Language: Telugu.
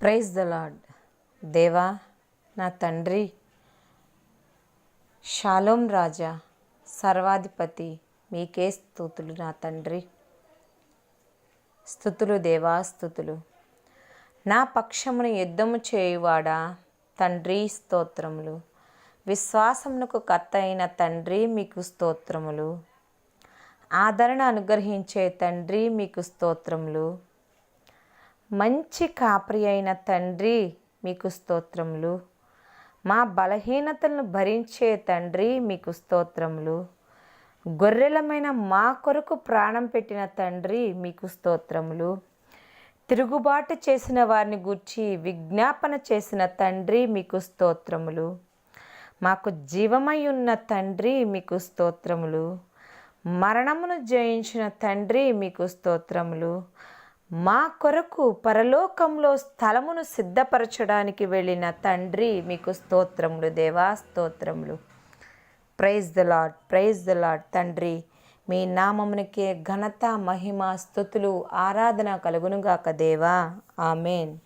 Praise the lord. దేవా, నా తండ్రి, షాలోం రాజా, సర్వాధిపతి, మీకే స్తుతులు నా తండ్రి. స్తుతులు దేవా, స్తుతులు. నా పక్షమును యుద్ధము చేయువాడా తండ్రి, స్తోత్రములు. విశ్వాసమునకు కర్త అయిన తండ్రి, మీకు స్తోత్రములు. ఆదరణ అనుగ్రహించే తండ్రి, మీకు స్తోత్రములు. మంచి కాపరి అయిన తండ్రి, మీకు స్తోత్రములు. మా బలహీనతలను భరించే తండ్రి, మీకు స్తోత్రములు. గొర్రెలమైన మా కొరకు ప్రాణం పెట్టిన తండ్రి, మీకు స్తోత్రములు. తిరుగుబాటు చేసిన వారిని గూర్చి విజ్ఞాపన చేసిన తండ్రి, మీకు స్తోత్రములు. మాకు జీవమై ఉన్న తండ్రి, మీకు స్తోత్రములు. మరణమును జయించిన తండ్రి, మీకు స్తోత్రములు. మా కొరకు పరలోకంలో స్థలమును సిద్ధపరచడానికి వెళ్ళిన తండ్రి, మీకు స్తోత్రములు దేవా, స్తోత్రములు. Praise the Lord, praise the Lord. తండ్రి, మీ నామమునికే ఘనత, మహిమ, స్తుతులు, ఆరాధన కలుగునుగాక దేవా. ఆమెన్.